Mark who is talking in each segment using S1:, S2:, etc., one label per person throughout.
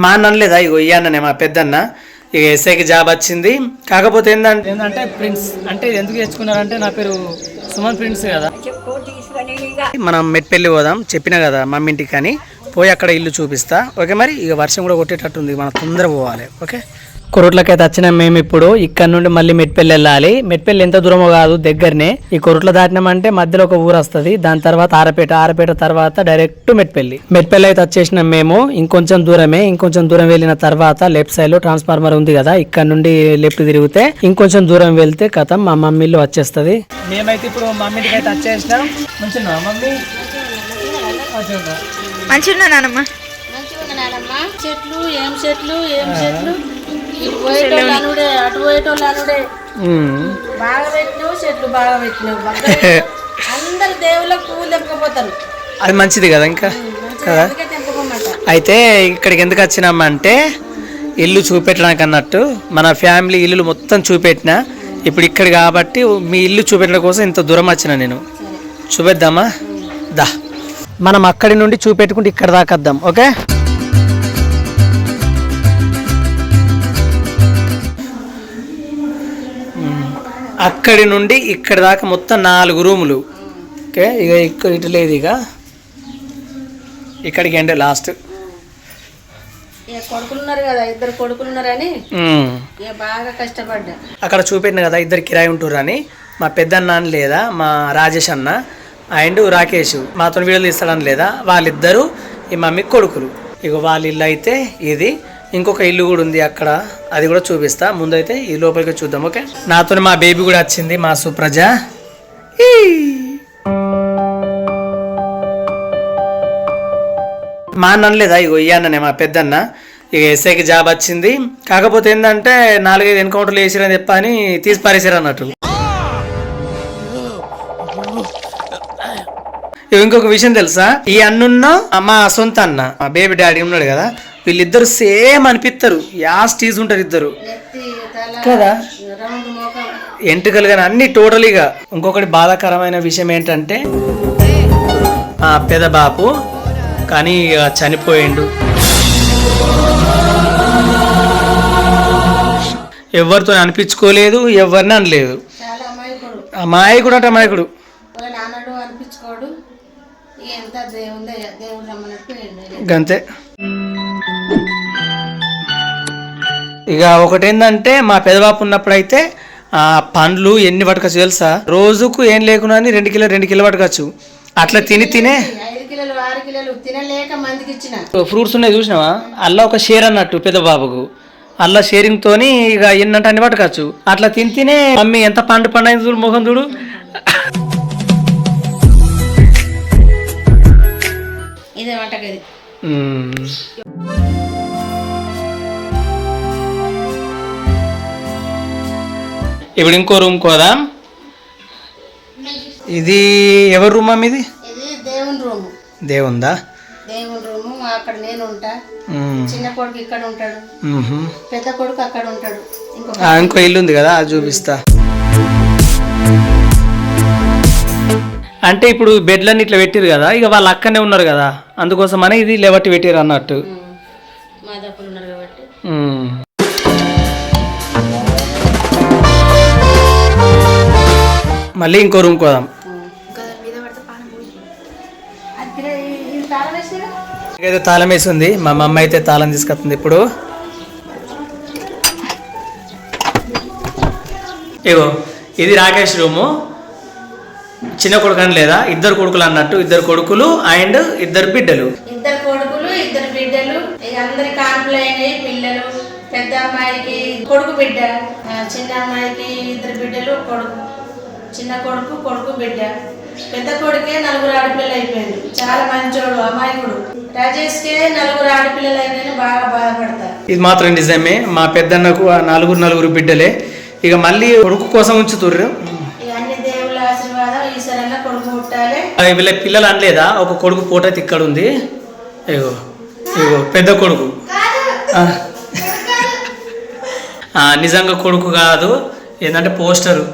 S1: మా అన్న లేదా ఇగో ఈ అన్ననే మా పెద్దన్న ఇక ఎస్ఐకి జాబ్ వచ్చింది. కాకపోతే ఏంటంటే ప్రిన్స్ అంటే ఇది ఎందుకు తెచ్చుకున్నారంటే నా పేరు సుమన్ ప్రిన్స్ కదా. మనం మెట్పల్లి పోదాం చెప్పినా కదా మమ్మీ ఇంటికి, కానీ పోయి అక్కడ ఇల్లు చూపిస్తా. ఓకే మరి ఇక వర్షం కూడా కొట్టేటట్టుంది, మనం తొందర పోవాలి. ఓకే కొరుట్లకైతే వచ్చినాం మేము. ఇప్పుడు ఇక్కడ నుండి మళ్ళీ మెట్పల్లి వెళ్ళాలి. మెట్పల్లి ఎంత దూరమో కాదు, దగ్గరనే. ఈ కొరుట్ల దాటినామంటే మధ్యలో ఒక ఊరు వస్తుంది, దాని తర్వాత ఆరపేట తర్వాత డైరెక్ట్ మెట్పల్లి అయితే వచ్చేసినాం మేము. ఇంకొంచెం దూరం వెళ్ళిన తర్వాత లెఫ్ట్ సైడ్ లో ట్రాన్స్ఫార్మర్ ఉంది కదా, ఇక్కడ నుండి లెఫ్ట్ తిరిగితే ఇంకొంచెం దూరం వెళ్తే కథం మా మమ్మీ ఇల్లు వచ్చేస్తుంది. మేమైతే ఇప్పుడు మమ్మీ ఇంటికి అయితే వచ్చేసినాం. మంచిగా మమ్మీ
S2: మంచిగా నానమ్మ.
S3: చెట్లు ఏం చెట్లు ఇటు పోయేటోళ్ళు అనుడే అటు పోయేటోళ్ళు అనుడే. బాగా పెట్టినావు చెట్లు, బాగా పెట్టినావు. అందరు దేవుళ్ళకి పువ్వులు తెంపుకోపోతారు,
S1: అది మంచిది కదా ఇంకా కదా. అయితే ఇక్కడికి ఎందుకు వచ్చినామంటే ఇల్లు చూపెట్టడానికి అన్నట్టు. మన ఫ్యామిలీ ఇల్లు మొత్తం చూపెట్టిన, ఇప్పుడు ఇక్కడ కాబట్టి మీ ఇల్లు చూపెట్టడం కోసం ఇంత దూరం వచ్చిన నేను. చూపెద్దామా దా. మనం అక్కడి నుండి చూపెట్టుకుంటే ఇక్కడ దాకా వద్దాం. ఓకే అక్కడి నుండి ఇక్కడ దాకా మొత్తం 4 రూములు. ఓకే ఇక ఇక్కడ ఇటు లేదు, ఇక ఇక్కడికి అంటే లాస్ట్.
S3: కొడుకులున్నారు కదా, 2 కొడుకులున్నారని బాగా కష్టపడ్డా.
S1: అక్కడ చూపెట్టిన కదా 2 కిరాయి ఉంటారు అని. మా పెద్దన్న లేదా మా రాజేష్ అన్న అండ్ రాకేష్ మాతో వీడియోలు తీస్తాడని లేదా, వాళ్ళిద్దరు ఈ మమ్మీ కొడుకులు. ఇక వాళ్ళ ఇల్లు అయితే ఇది. ఇంకొక ఇల్లు కూడా ఉంది అక్కడ, అది కూడా చూపిస్తా. ముందైతే ఈ లోపలికి చూద్దాం. ఓకే నాతో మా బేబీ కూడా వచ్చింది, మా సుప్రజ. మా అన్న లేదా ఇగో ఈ అన్ననే మా పెద్దన్న. ఇక ఎస్ఐకి జాబ్ వచ్చింది. కాకపోతే ఏంటంటే 4-5 ఎన్కౌంటర్లు వేసిరని చెప్పని తీసి పారేసారు అన్నట్టు. ఇంకొక విషయం తెలుసా, ఈ అన్నున్న మా సొంత అన్న మా బేబీ డాడీ ఉన్నాడు కదా, వీళ్ళిద్దరు సేమ్ అనిపిస్తారు. యాస్టీజ్ ఉంటారు ఇద్దరు కదా, ఎంటుకలు కానీ అన్ని టోటలీగా. ఇంకొకటి బాధాకరమైన విషయం ఏంటంటే పెద్ద బాపు కానీ చనిపోయిండు. ఎవరితో అనిపించుకోలేదు, ఎవరిని అనలేదు. అమాయకుడు అంటే అమాయకుడు. గంతే. ఇక ఒకటేందంటే మా పెదబాపు ఉన్నప్పుడు అయితే పండ్లు ఎన్ని పట్టుకోవచ్చు తెలుసా, రోజుకు ఏం లేకున్నా 2 కిలో పట్టుకోవచ్చు. అట్లా తినే ఫ్రూట్స్ ఉన్నాయి చూసినావా, అల్లా ఒక షేర్ అన్నట్టు పెద్ద బాబుకు. అల్లా షేరింగ్ తోని ఇక ఎన్నంటే అన్ని పట్టుకోవచ్చు. అట్లా తినే మమ్మీ ఎంత పండు చూడు, మొహం చూడు. ఇప్పుడు ఇంకో రూమ్ కోదాం. ఇది ఎవరి రూమ్ అమ్మ? ఇది
S3: దేవుని రూము.
S1: దేవుందా?
S3: దేవుని రూము. అక్కడ నేను ఉంటా, చిన్న కొడుకు ఇక్కడ ఉంటాడు, పెద్ద కొడుకు అక్కడ ఉంటాడు.
S1: ఇంకో ఇల్లు ఉంది కదా, అది చూపిస్తా. అంటే ఇప్పుడు బెడ్లన్నీ ఇట్లా పెట్టిరు కదా, ఇక వాళ్ళు అక్కడనే ఉన్నారు కదా, అందుకోసమనే ఇది లేవట్టి పెట్టిరు అన్నట్టు. మళ్ళీ ఇంకో రూమ్ కోదాం. అయితే తాళం వేసి ఉంది, మా మమ్మ అయితే తాళం తీసుకొస్తుంది. ఇప్పుడు ఇగో ఇది రాకేష్ రూము. చిన్న కొడుకు అని లేదా, 2 కొడుకులు అన్నట్టు. 2 కొడుకులు అండ్ 2 బిడ్డలు.
S3: 2 కొడుకులు 2 బిడ్డలు. అందరి కాన్పులు అయినాయి పిల్లలు. పెద్ద అమ్మాయికి కొడుకు బిడ్డ, చిన్న అమ్మాయికి 2 బిడ్డలు, కొడుకు. చిన్న కొడుకు బిడ్డ. పెద్ద కొడుకే 4 ఆడపిల్లలు అయిపోయింది. చాలా మంచోడు, అమాయకుడు. రాజేష్ కే 4 ఆడపిల్లలు అయిపోయినా బాగా బాధపడతారు. ఇది మాత్రం నిజమే. మా పెద్దన్నకు 4 బిడ్డలే. ఇక మళ్ళీ కొడుకు కోసం ఉంచుతుర్రు. అన్ని దేవుళ్ళ ఆశీర్వాదం, ఈశ్వరంగా కొడుకు పుట్టాలి.
S1: వీళ్ళ పిల్లలు అనలేదా, ఒక కొడుకు ఫోటో ఇక్కడ ఉంది. ఇగో పెద్ద కొడుకు. నిజంగా కొడుకు కాదు, ఏంటంటే పోస్టరు.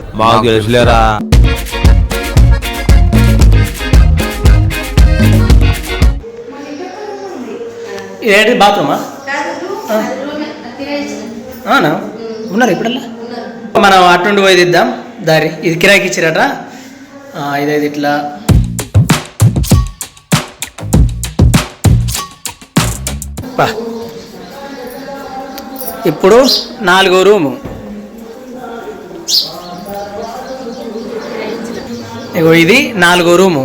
S1: ఇదేంటి బాత్రూమా?
S3: అది రూమే కిరాయి ఇచ్చిన.
S1: అవునా ఉన్నారు ఇప్పుడల్లా మనం అటుండి పోయి ఇద్దాం దారి ఇది కిరాయికి ఇచ్చిరట ఇదైతే ఇట్లా ఇప్పుడు 4వ రూము ఇగో ఇది 4వ రూము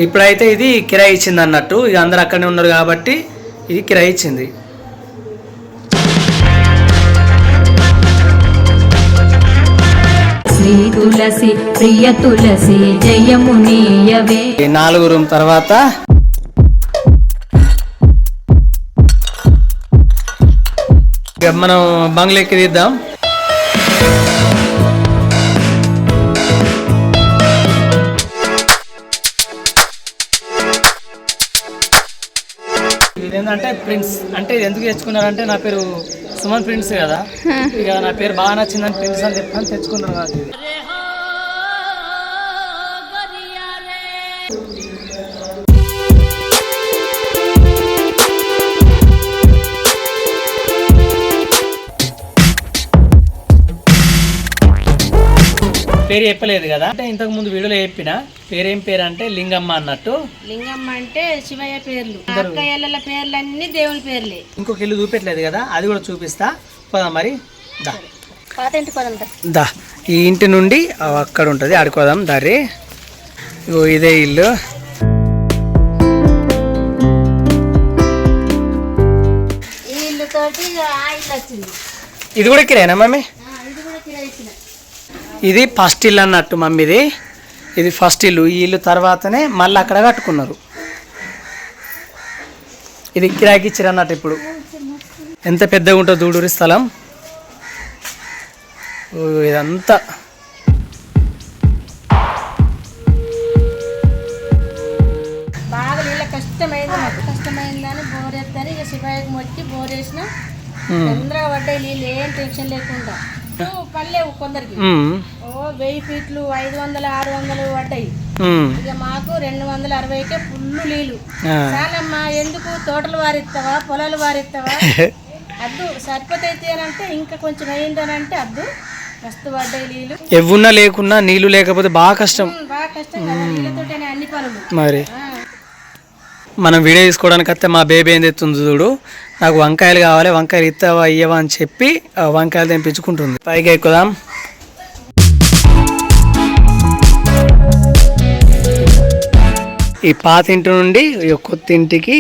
S1: ఇప్పుడైతే ఇది కిరాయి ఇచ్చింది అన్నట్టు ఇక అందరు అక్కడనే ఉన్నారు కాబట్టి ఇది కిరాయి ఇచ్చింది
S2: శ్రీ తులసి ప్రియ తులసి జయమునీయవే
S1: 4వ రూమ్ తర్వాత ఇక మనం బంగ్లాకి తీద్దాం ఇదేంటంటే ప్రిన్స్ అంటే ఇది ఎందుకు తెచ్చుకున్నారంటే నా పేరు సుమన్ ప్రిన్స్ కదా ఇక నా పేరు బాగా నచ్చిందని ప్రిన్స్ అని చెప్పని తెచ్చుకున్నారు నాకు ఇది పేరు చెప్పలేదు కదా అంటే ఇంతకు ముందు వీడియోలో చెప్పిన పేరేం పేరు అంటే లింగమ్మ అన్నట్టు
S3: లింగమ్మ అంటే శివయ్య పేర్లు అక్కయ్యల పేర్లు అన్ని దేవుని పేర్లే
S1: ఇంకొక ఇల్లు చూపెట్టలేదు కదా అది కూడా చూపిస్తా పోదాం మరి దా
S3: పాత ఇంటి పదం
S1: దా ఈ ఇంటి నుండి అక్కడ ఉంటుంది ఆడుకోదాం దారి ఇగో ఇదే ఇల్లు
S3: ఈ ఇల్లు తోటి ఆ ఇల్లు వచ్చింది
S1: ఇది కూడా కిరాయినా మమ్మీ
S3: ఇది కూడా కిరాయి ఇచ్చిన
S1: ఇది ఫస్ట్ ఇల్లు అన్నట్టు మమ్మీది ఇది ఫస్ట్ ఇల్లు ఈ ఇల్లు తర్వాతనే మళ్ళీ అక్కడ కట్టుకున్నారు ఇది కిరాయికి ఇచ్చారు అన్నట్టు ఇప్పుడు ఎంత పెద్దగా ఉంటుందో దూడూరి స్థలం ఇదంతా
S3: బాగా నీళ్ళ కష్టమైంది మాకు కష్టమైందని బోర్ ఎత్తాను ఇక శివాయికి మొక్కి బోర్ వేసిన తొందరగా పడ్డాయి నీళ్ళు ఏం టెన్షన్ లేకుండా పర్లేవు కొందరికి 1000 ఫీట్లు 500 600 పడ్డాయి ఇక మాకు 260కే ఫుల్ నీళ్ళు చాలమ్మా ఎందుకు తోటలు వారిస్తావా పొలాలు వారిస్తావా అద్దు సరిపోతైతే అని అంటే ఇంకా కొంచెం అయిందనంటే అద్దు మస్తు పడ్డాయి నీళ్ళు
S1: ఎవరున్నా లేకున్నా నీళ్లు లేకపోతే బాగా కష్టం
S3: కదా నీళ్ళతోటనే అన్ని పనులు
S1: మరి మనం వీడియో తీసుకోవడానికి వస్తే మా బేబీ ఏం తెస్తుంది చూడు నాకు వంకాయలు కావాలి వంకాయలు ఇస్తావా ఇయ్యవా అని చెప్పి వంకాయలు తెంపించుకుంటుంది పైకి ఎక్కుదాం ఈ పాత ఇంటి నుండి కొత్త ఇంటికి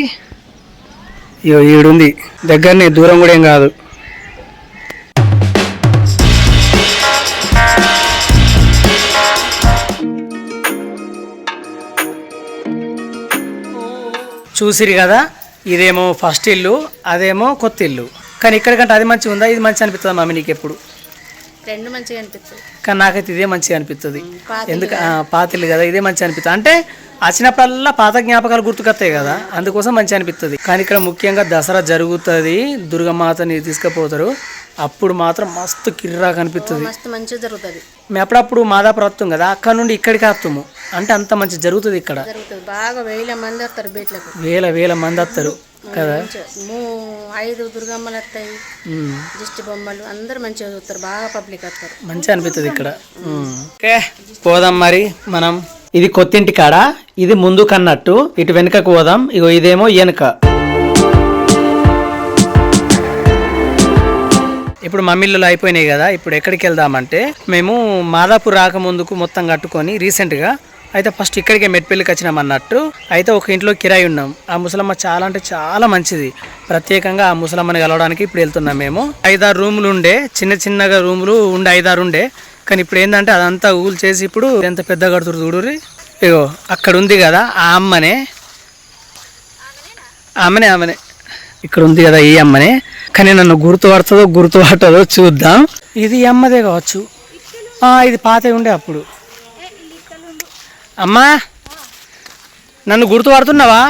S1: ఈడుంది దగ్గరనే దూరం కూడా ఏం కాదు చూసిరు కదా ఇదేమో ఫస్ట్ ఇల్లు అదేమో కొత్త ఇల్లు కానీ ఇక్కడికంటే అది మంచిగా ఉందా ఇది మంచిగా అనిపిస్తుందా మమ్మీ నీకు ఎప్పుడు
S3: రెండు మంచిగా అనిపిస్తుంది
S1: కానీ నాకైతే ఇదే మంచిగా అనిపిస్తుంది ఎందుకు పాత ఇల్లు కదా ఇదే మంచిగా అనిపిస్తుంది అంటే వచ్చినప్పుడల్లా పాత జ్ఞాపకాలు గుర్తుకొస్తాయి కదా అందుకోసం మంచిగా అనిపిస్తుంది కానీ ఇక్కడ ముఖ్యంగా దసరా జరుగుతుంది దుర్గమాతని తీసుకుపోతారు అప్పుడు మాత్రం మస్తు కిర్రాగా అనిపిస్తుంది
S3: మస్తు మంచిగా జరుగుతుంది
S1: మేము అప్పుడప్పుడు మాదాపురం వస్తాం కదా అక్కడ నుండి ఇక్కడికి వస్తాము అంటే అంత మంచి జరుగుతుంది ఇక్కడ
S3: బాగా 1000 మంది వస్తారు బీట్లకు
S1: వేల మంది వస్తారు కదా
S3: 5 దుర్గమ్మలు వస్తాయి దిష్టి బొమ్మలు అందరు మంచిగా చూస్తారు బాగా పబ్లిక్ వస్తారు
S1: మంచిగా అనిపిస్తుంది ఇక్కడ ఓకే పోదాం మరి మనం ఇది కొత్తింటి కాడ ఇది ముందు కన్నట్టు ఇటు వెనుకకు పోదాం ఇగో ఇదేమో వెనుక ఇప్పుడు మమ్మీళ్ళు అయిపోయినాయి కదా ఇప్పుడు ఎక్కడికి వెళ్దామంటే మేము మాదాపూర్ రాకముందుకు మొత్తం కట్టుకొని రీసెంట్గా అయితే ఫస్ట్ ఇక్కడికే మెట్పల్లికి వచ్చినాం అన్నట్టు అయితే ఒక ఇంట్లో కిరాయి ఉన్నాం ఆ ముసలమ్మ చాలా అంటే చాలా మంచిది ప్రత్యేకంగా ఆ ముసలమ్మని కలవడానికి ఇప్పుడు వెళ్తున్నాం మేము 5-6 రూములు ఉండే చిన్నగా రూములు ఉండే 5-6 ఉండే కానీ ఇప్పుడు ఏంటంటే అదంతా ఊలు చేసి ఇప్పుడు ఎంత పెద్ద కడుతురు చూడుర్రి ఇగో అక్కడ ఉంది కదా ఆ అమ్మనే ఇక్కడ ఉంది కదా ఈ అమ్మనే కానీ నన్ను గుర్తుపట్టదో చూద్దాం ఇది అమ్మదే కావచ్చు ఇది పాతే ఉండే అప్పుడు అమ్మా నన్ను గుర్తుపడుతున్నావా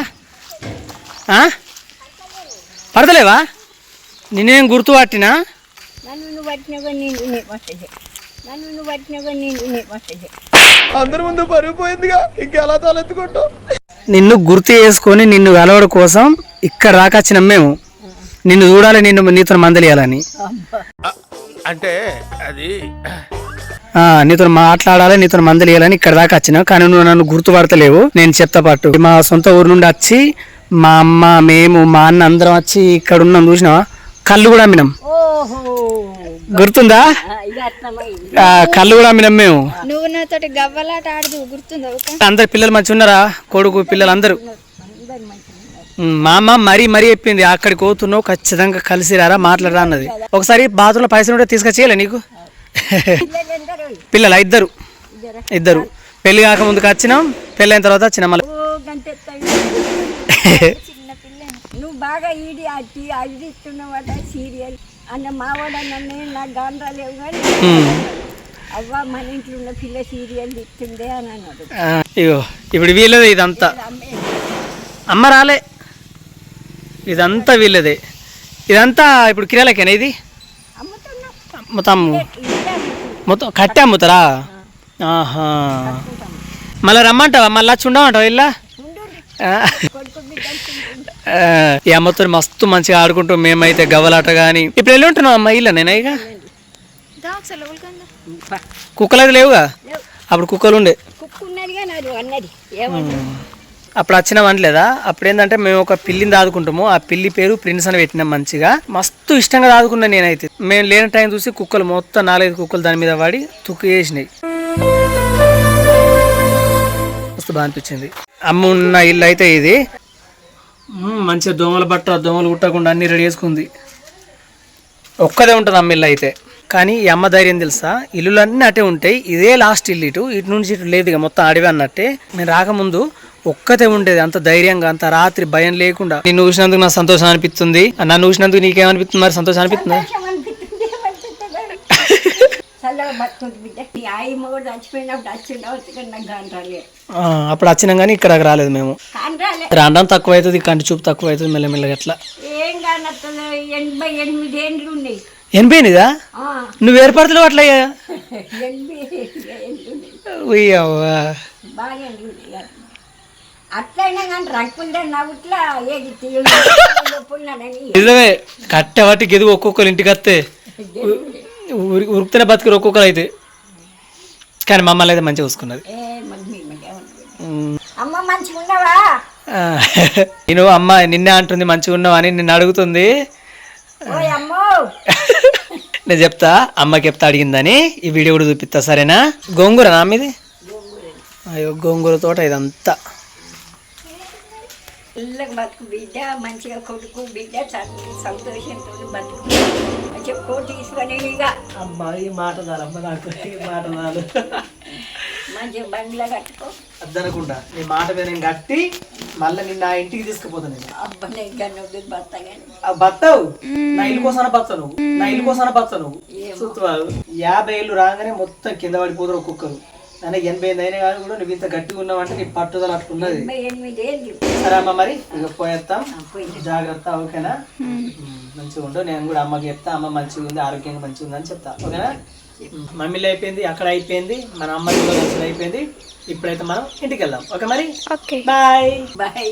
S1: పడతలేవా నేనేం గుర్తుపట్టినా అందరి ముందు పరుగు పోయిందిగా ఇంకెలా తలెత్తుకుంటావు నిన్ను గుర్తు చేసుకొని నిన్ను కలవడం కోసం ఇక్కడ దాకా వచ్చినాం మేము నిన్ను చూడాలి, నీతో మందలియాలని,
S4: అంటే అది
S1: నీతో మాట్లాడాలి, నీతో మందలియాలని ఇక్కడ దాకా వచ్చినా. కానీ నువ్వు నన్ను గుర్తుపడతలేవు. నేను చెప్తా పాటు మా సొంత ఊరు నుండి వచ్చి మా అమ్మ, మేము, మా అన్న అందరం వచ్చి ఇక్కడ ఉన్నాం. చూసినావా, కళ్ళు కూడా అమ్మినాం. గుర్తుందా? కళ్ళు కూడా అమ్మినాం మేము.
S5: నువ్వు నాతోటి గవ్వలాట ఆడదు గుర్తుందా?
S1: అందరు పిల్లలు మంచి ఉన్నారా? కొడుకు పిల్లలు అందరూ. మా అమ్మ మరీ చెప్పింది, అక్కడికి పోతున్నావు ఖచ్చితంగా కలిసి రారా, మాట్లాడరా అన్నది. ఒకసారి బాత్రూంలో పైసలు ఉంటే తీసుకొచ్చేయాలి నీకు. పిల్లలు ఇద్దరు పెళ్లి కాక ముందుకు వచ్చినాం, పెళ్ళైన తర్వాత వచ్చినాం మళ్ళీ.
S6: నువ్వు బాగా ఈడి అట్టి అది ఇస్తున్నావాట సీరియల్ అన్న మావాడు అన్నీ నాకు గాండ్రా లేవు కానీ అవ్వ మన ఇంట్లో ఉన్న పిల్ల సీరియల్ ఇస్తుండే అని అన్నాడు.
S1: ఇగో ఇప్పుడు వీళ్ళదే ఇదంతా. అమ్మ రాలే, ఇదంతా వీళ్ళదే. ఇదంతా ఇప్పుడు కిరాలకేనా ఇది? మొత్తం కట్టే అమ్ముతారా? ఆహా, మళ్ళీ రమ్మంటావా? మళ్ళీ వచ్చి ఉండమంటావా ఇలా? ఈ అమ్మతో మస్తు మంచిగా ఆడుకుంటూ మేమైతే గవ్వలాట కానీ. ఇప్పుడు వెళ్ళి ఉంటున్నావు అమ్మ ఇలా? నేనా ఇక కుక్కలు అయితే లేవుగా? అప్పుడు కుక్కలు ఉండే. అప్పుడు వచ్చిన అనలేదా? అప్పుడు ఏంటంటే మేము ఒక పిల్లిని దాదుకుంటాము, ఆ పిల్లి పేరు ప్రిన్స్ అని పెట్టినాం. మంచిగా మస్తు ఇష్టంగా దాదుకున్నా నేనైతే. మేము లేని టైం చూసి కుక్కలు మొత్తం 4-5 కుక్కలు దాని మీద పడి తుక్కు చేసినాయి. మస్తు బాగా అనిపించింది. అమ్మ ఉన్న ఇల్లు అయితే ఇది. మంచిగా దోమలు కుట్టకుండా అన్ని రెడీ చేసుకుంది. ఒక్కదే ఉంటుంది అమ్మ ఇల్లు అయితే. కానీ ఈ అమ్మ ధైర్యం తెలుసా, ఇల్లులు అన్నీ అటే ఉంటాయి, ఇదే లాస్ట్ ఇల్లు. ఇటు నుంచి ఇటు లేదు, ఇక మొత్తం అడవి అన్నట్టే. నేను రాకముందు ఒక్కతే ఉండేది, అంత ధైర్యంగా, అంత రాత్రి భయం లేకుండా. నిన్ను చూసినందుకు నాకు సంతోషం అనిపిస్తుంది. నన్ను చూసినందుకు నీకేమనిపిస్తుంది? మరి సంతోషం అనిపిస్తుందా? అప్పుడు వచ్చినాం కానీ ఇక్కడ రాలేదు మేము. రావడం తక్కువ అవుతుంది, కంటి చూపు తక్కువ అవుతుంది మెల్లమెల్లగా. ఎట్లా
S6: 88 ఏండ్లు ఉన్నాయి.
S1: 88దా? నువ్వు ఏర్పడతలేవు అట్లా?
S6: అట్లయినా కానీ రంకులే నవ్వుట్లా
S1: నిజమే. కట్టె వాటి గెదుగు ఒక్కొక్కరు ఇంటికి వస్తే ఉరుకుతేనే బతుకురు ఒక్కొక్కరు అయితే. కానీ మమ్మల్ని అయితే మంచిగా చూసుకున్నది.
S6: అమ్మ మంచిగా ఉన్నావా?
S1: నేను అమ్మ నిన్నే అంటుంది మంచిగా ఉన్నావా అని నిన్ను అడుగుతుంది. నేను చెప్తా, అమ్మకి చెప్తా అడిగిందని. ఈ వీడియో కూడా చూపిస్తా, సరేనా? గోంగూర నా మీది? అయ్యో గోంగూర తోట ఇదంతా.
S6: పిల్లలకు బతుకు బిడ్డ, మంచిగా కొడుకు బిడ్డ సంతోషంతో బతుకు చెప్పు తీసుకొని ఇక
S1: అమ్మాయి మాట చాలమ్మ, నాకు మాట చాలు.
S6: మంచిగా బంగ్లా కట్టుకో.
S1: అద్దనకుండా నీ మాట మీద నేను కట్టి మళ్ళీ నిన్న నా ఇంటికి తీసుకుపోతాను. నేను
S6: అబ్బాయి ఇంకా నువ్వు బత్త కానీ
S1: బతావు నా ఇల్లు కోసాన బతా నువ్వు, నా ఇల్లు కోసాన బతా నువ్వు. 50 ఏళ్ళు రాగానే మొత్తం కింద పడిపోతారు ఒక్కొక్కరు. అయినా 88 అయినా కానీ కూడా నువ్వు ఇంత గట్టిగా ఉన్నావంటే నీ పట్టుదల అట్టుకున్నది.
S6: 88 ఏళ్ళు.
S1: సరే అమ్మ, మరి ఇక పోయేస్తాం. జాగ్రత్త, ఓకేనా? మంచిగా ఉండు. నేను కూడా అమ్మకి చెప్తా, అమ్మ మంచిగా ఉంది, ఆరోగ్యంగా మంచిగా ఉంది అని చెప్తా, ఓకేనా? మమ్మీలో అయిపోయింది, అక్కడ అయిపోయింది, మన అమ్మ అయిపోయింది. ఇప్పుడైతే మనం ఇంటికి వెళ్దాం, ఓకే? మరి బాయ్.